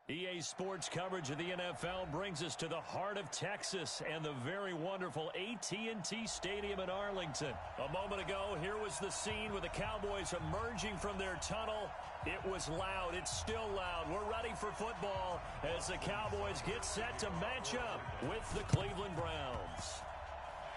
EA Sports coverage of the NFL brings us to the heart of Texas and the very wonderful AT&T Stadium in Arlington. A moment ago, here was the scene with the Cowboys emerging from their tunnel. It was loud. It's still loud. We're ready for football as the Cowboys get set to match up with the Cleveland Browns.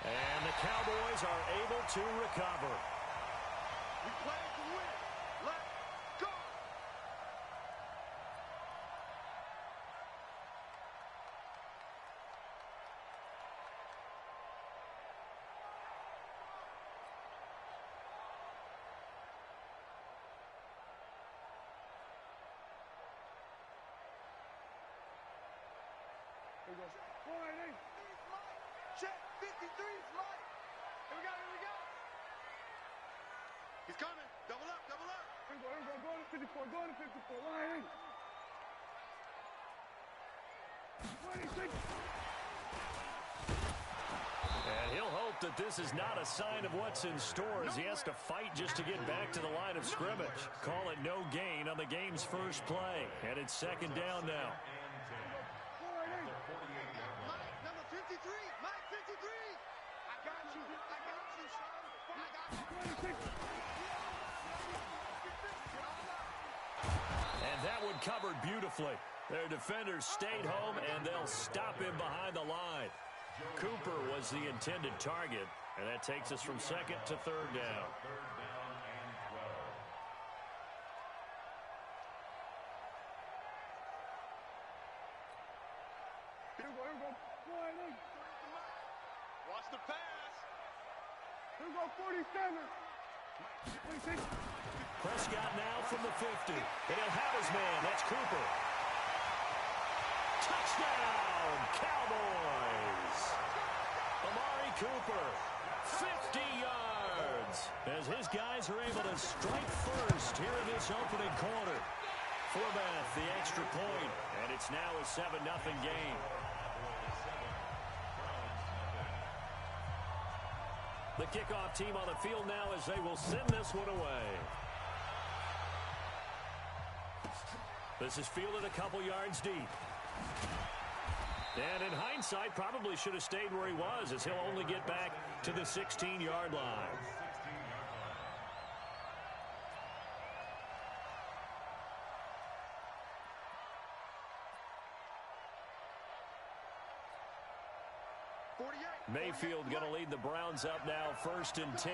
And the Cowboys are able to recover. We play to win. Let's go! Here we go. Check 53's Mike. Here we go. He's coming. Double up. Here we go. Go to 54. Line. 26. And he'll hope that this is not a sign of what's in store as he has to fight just to get back to the line of scrimmage. Call it no gain on the game's first play. And it's second down now. Number 53. Mike 53. I got you, son. And that one covered beautifully. Their defenders stayed home, and they'll stop him behind the line. Cooper was the intended target, and that takes us from second to third down. Here we go. Watch the pass. Here we go, 47. 26. Prescott now from the 50. And he'll have his man. That's Cooper. Touchdown, Cowboys. Amari Cooper, 50 yards. As his guys are able to strike first here in this opening quarter. Forbath, the extra point. And it's now a 7-0 game. The kickoff team on the field now as they will send this one away. This is fielded a couple yards deep. And in hindsight, probably should have stayed where he was as he'll only get back to the 16-yard line. Mayfield going to lead the Browns up now, 1st and 10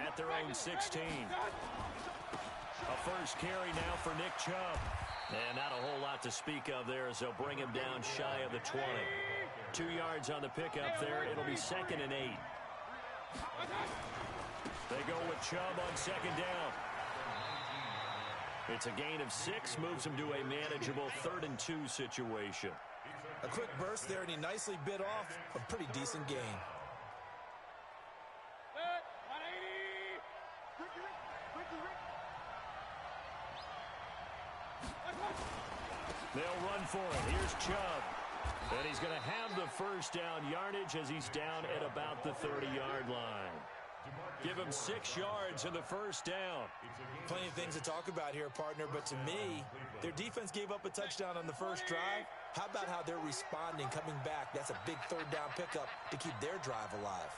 at their own 16. A first carry now for Nick Chubb. And not a whole lot to speak of there as they'll bring him down shy of the 20. 2 yards on the pickup there. It'll be 2nd and 8. They go with Chubb on 2nd down. It's a gain of 6, moves him to a manageable 3rd and 2 situation. A quick burst there, and he nicely bit off a pretty decent gain. They'll run for it. Here's Chubb. And he's going to have the first down yardage as he's down at about the 30-yard line. Give him 6 yards in the first down. Plenty of things to talk about here, partner, but to me, their defense gave up a touchdown on the first drive. How about how they're responding, coming back? That's a big 3rd down pickup to keep their drive alive.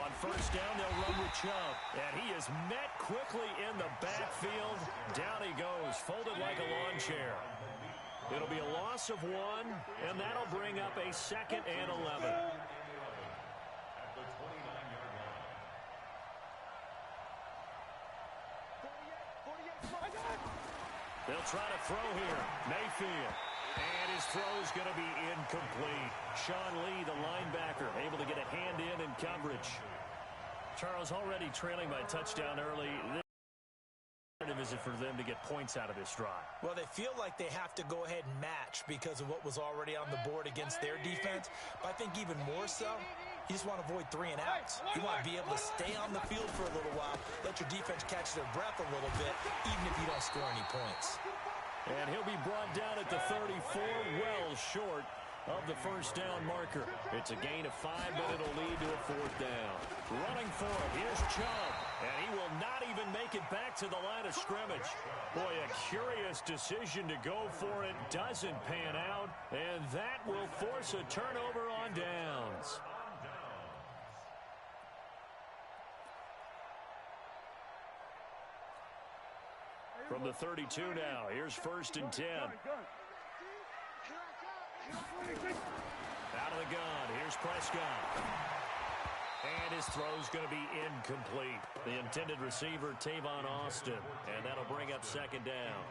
On first down, they'll run with Chubb. And he is met quickly in the backfield. Down he goes, folded like a lawn chair. It'll be a loss of 1, and that'll bring up a 2nd and 11. They'll try to throw here. Mayfield. And his throw's going to be incomplete. Sean Lee, the linebacker, able to get a hand in coverage. Charles already trailing by a touchdown early. Is it for them to get points out of this drive? Well, they feel like they have to go ahead and match because of what was already on the board against their defense. But I think even more so, you just want to avoid 3 and outs. You want to be able to stay on the field for a little while, let your defense catch their breath a little bit, even if you don't score any points. And he'll be brought down at the 34, well short of the first down marker. It's a gain of 5, but it'll lead to a 4th down. Running for it, here's Chubb. And he will not even make it back to the line of scrimmage. Boy, a curious decision to go for it doesn't pan out, and that will force a turnover on downs. From the 32 now, here's 1st and 10. Out of the gun, here's Prescott. And his throw's going to be incomplete. The intended receiver, Tavon Austin. And that'll bring up 2nd down.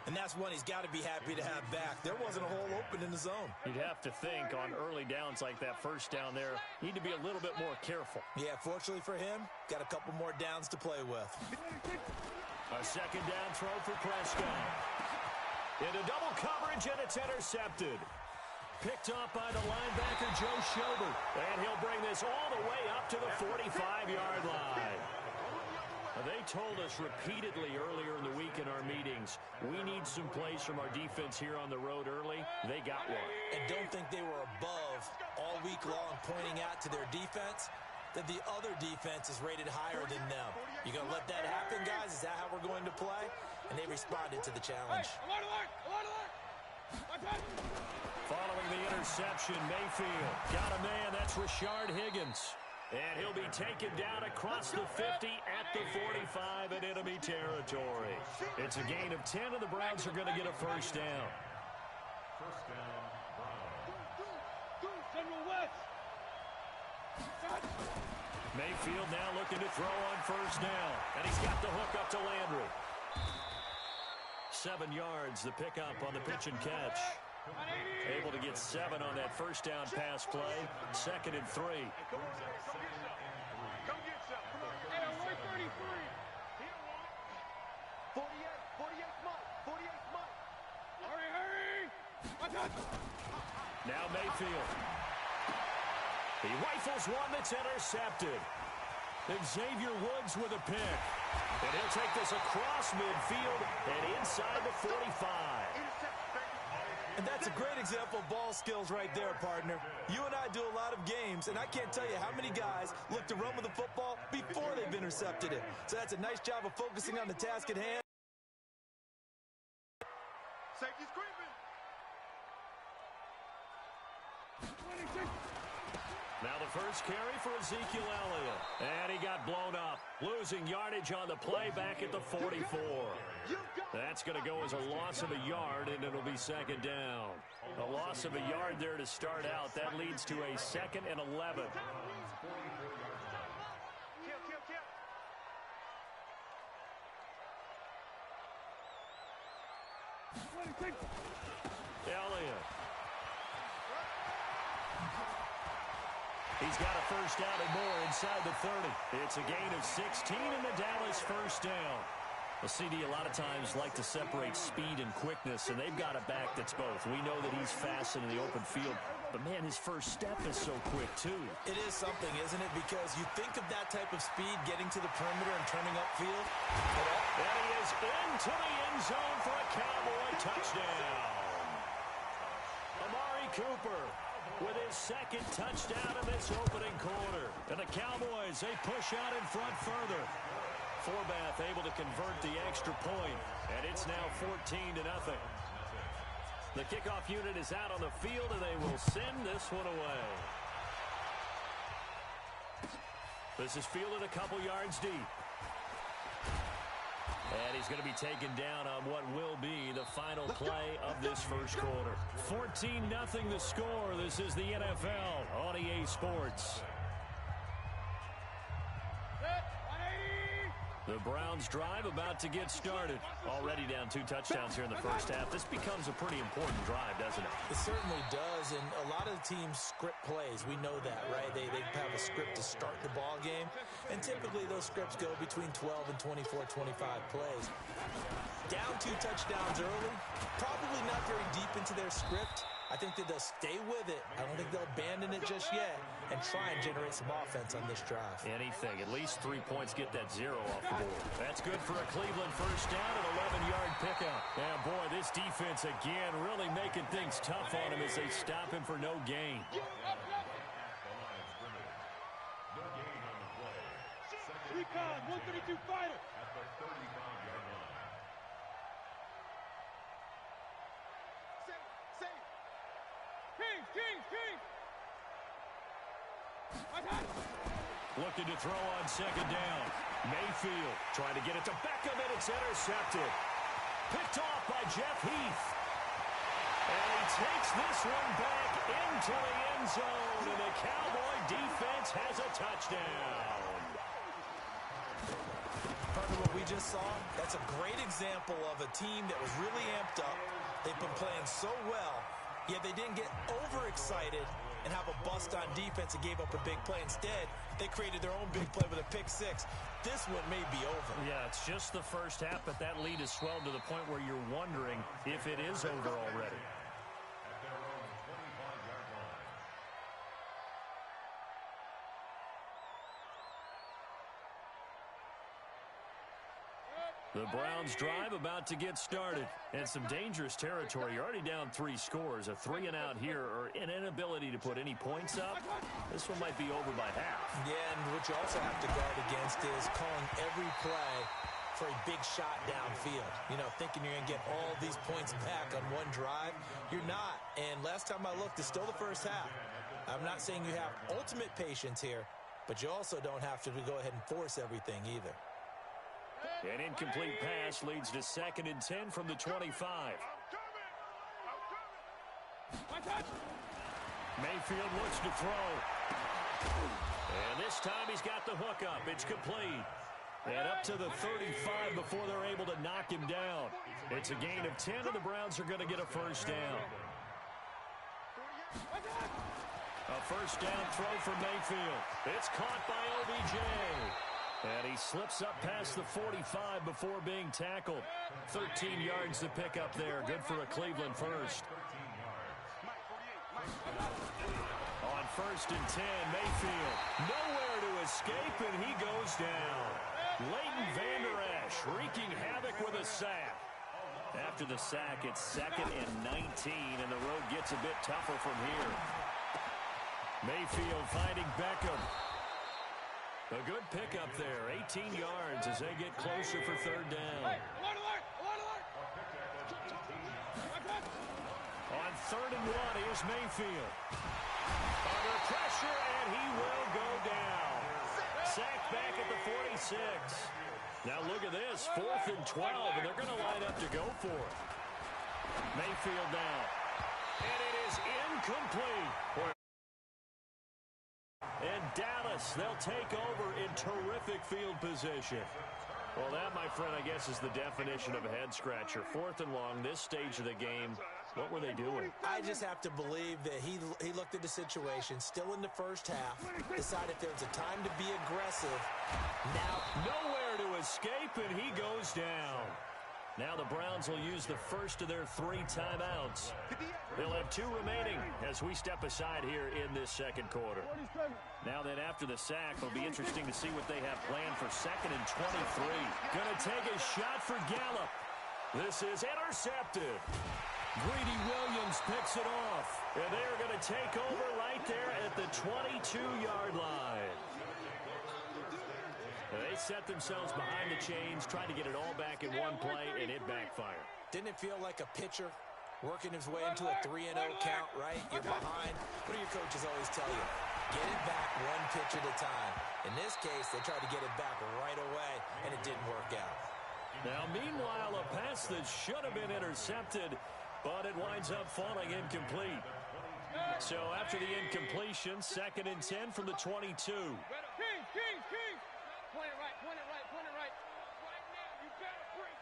And that's one he's got to be happy to have back. There wasn't a hole open in the zone. You'd have to think on early downs like that 1st down there, need to be a little bit more careful. Yeah, fortunately for him, got a couple more downs to play with. A 2nd down throw for Prescott. Into double coverage, and it's intercepted. Picked up by the linebacker, Joe Schobert. And he'll bring this all the way up to the 45-yard line. They told us repeatedly earlier in the week in our meetings, we need some plays from our defense here on the road early. They got one. And don't think they were above all week long pointing out to their defense that the other defense is rated higher than them. You going to let that happen, guys? Is that how we're going to play? And they responded to the challenge. Following the interception, Mayfield got a man. That's Rashard Higgins. And he'll be taken down across the 50 at the 45 in enemy territory. It's a gain of 10, and the Browns are going to get a 1st down. Mayfield now looking to throw on 1st down. And he's got the hook up to Landry. 7 yards, the pickup on the pitch and catch. Able to get 7 on that 1st down pass play. 2nd and 3. Now Mayfield. He rifles one that's intercepted. And Xavier Woods with a pick. And he'll take this across midfield and inside the 45. And that's a great example of ball skills right there, partner. You and I do a lot of games, and I can't tell you how many guys look to run with the football before they've intercepted it. So that's a nice job of focusing on the task at hand. Safety's creeping. Now the first carry for Ezekiel Elliott. And he got blown up. Losing yardage on the play back at the 44. That's going to go as a loss of a yard, and it'll be 2nd down. A loss of a yard there to start out. That leads to a 2nd and 11. Elliott. He's got a 1st down and more inside the 30. It's a gain of 16 in the Dallas 1st down. The CD a lot of times like to separate speed and quickness, and they've got a back that's both. We know that he's fast in the open field, but man, his first step is so quick too. It is something, isn't it? Because you think of that type of speed getting to the perimeter and turning upfield. And he is into the end zone for a Cowboy touchdown. Amari Cooper with his 2nd touchdown in this opening quarter. And the Cowboys, they push out in front further. Forbath able to convert the extra point, and it's now 14-0. The kickoff unit is out on the field, and they will send this one away. This is fielded a couple yards deep. And he's going to be taken down on what will be the final play of this first quarter. 14-0 the score. This is the NFL on EA Sports. The Browns drive about to get started. Already down 2 touchdowns here in the first half. This becomes a pretty important drive, doesn't it? It certainly does, and a lot of the teams script plays. We know that, right? They have a script to start the ball game, and typically those scripts go between 12 and 24, 25 plays. Down 2 touchdowns early, probably not very deep into their script. I think that they'll stay with it. I don't think they'll abandon it just yet and try and generate some offense on this drive. Anything. At least 3 points, get that 0 off the board. That's good for a Cleveland first down, an 11-yard pickup. And boy, this defense again really making things tough on him as they stop him for no gain. pounds, 132 fighter. At the 35-yard line. King. Looking to throw on second down. Mayfield trying to get it to Beckham, and it's intercepted. Picked off by Jeff Heath. And he takes this one back into the end zone, and the Cowboy defense has a touchdown. Partner, what we just saw, that's a great example of a team that was really amped up. They've been playing so well, yet they didn't get overexcited and have a bust on defense and gave up a big play. Instead, they created their own big play with a pick six. This one may be over. Yeah, it's just the first half, but that lead has swelled to the point where you're wondering if it is over already. At their own 25-yard line. The Browns drive about to get started. And some dangerous territory. You're already down 3 scores. A 3 and out here, or an inability to put any points up. This one might be over by half. Yeah, and what you also have to guard against is calling every play for a big shot downfield. You know, thinking you're going to get all these points back on one drive. You're not. And last time I looked, it's still the first half. I'm not saying you have ultimate patience here, but you also don't have to go ahead and force everything either. An incomplete pass leads to 2nd and 10 from the 25. Mayfield looks to throw. And this time he's got the hook up. It's complete. And up to the 35 before they're able to knock him down. It's a gain of 10, and the Browns are going to get a first down. A first down throw for Mayfield. It's caught by OBJ. And he slips up past the 45 before being tackled. 13 yards to pick up there. Good for a Cleveland first. On 1st and 10, Mayfield nowhere to escape, and he goes down. Leighton Vander Esch wreaking havoc with a sack. After the sack, it's 2nd and 19, and the road gets a bit tougher from here. Mayfield finding Beckham. A good pickup there, 18 yards as they get closer for 3rd down. On 3rd and 1, here's Mayfield. Under pressure, and he will go down. Sacked back at the 46. Now look at this, 4th and 12, and they're going to line up to go for it. Mayfield down. And it is incomplete. And Dallas, they'll take over in terrific field position. Well, that, my friend, I guess is the definition of a head-scratcher. 4th and long, this stage of the game. What were they doing? I just have to believe that he looked at the situation, still in the first half, decided there was a time to be aggressive. Now, nowhere to escape, and he goes down. Now the Browns will use the first of their 3 timeouts. They'll have 2 remaining as we step aside here in this 2nd quarter. Now then, after the sack, it'll be interesting to see what they have planned for 2nd and 23. Going to take a shot for Gallup. This is intercepted. Greedy Williams picks it off. And they are going to take over right there at the 22-yard line. They set themselves behind the chains, trying to get it all back in one play, and it backfired. Didn't it feel like a pitcher working his way into a 3-0 count, right? You're behind. What do your coaches always tell you? Get it back 1 pitch at a time. In this case, they tried to get it back right away, and it didn't work out. Now, meanwhile, a pass that should have been intercepted, but it winds up falling incomplete. So after the incompletion, 2nd and 10 from the 22. King. Point it right. Right now, you gotta bring.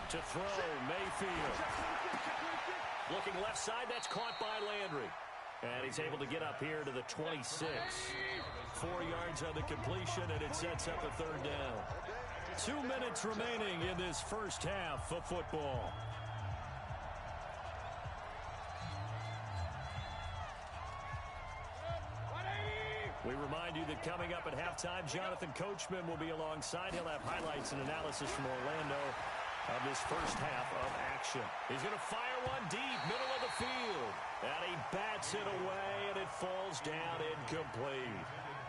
To throw, Mayfield. Looking left side, that's caught by Landry. And he's able to get up here to the 26. 4 yards on the completion, and it sets up a 3rd down. 2 minutes remaining in this first half of football. We remind you that coming up at halftime, Jonathan Coachman will be alongside. He'll have highlights and analysis from Orlando of this first half of action. He's going to fire one deep, middle of the field. And he bats it away, and it falls down incomplete.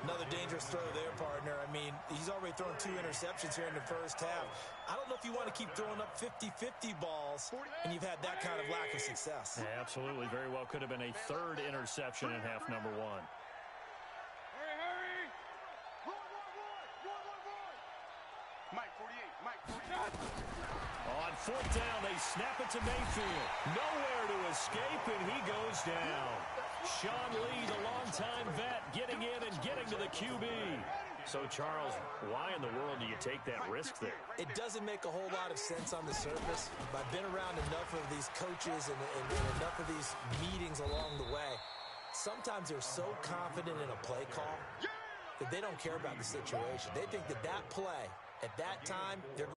Another dangerous throw there, partner. I mean, he's already thrown 2 interceptions here in the first half. I don't know if you want to keep throwing up 50-50 balls, and you've had that kind of lack of success. Yeah, absolutely. Very well could have been a 3rd interception in half number 1. Hurry! One. Mike 48, Mike 48. On 4th down, they snap it to Mayfield. Nowhere to escape, and he goes down. Sean Lee, the longtime vet, getting in and getting to the QB. So, Charles, why in the world do you take that risk there? It doesn't make a whole lot of sense on the surface. But I've been around enough of these coaches and enough of these meetings along the way. Sometimes they're so confident in a play call that they don't care about the situation. They think that play, at that time, they're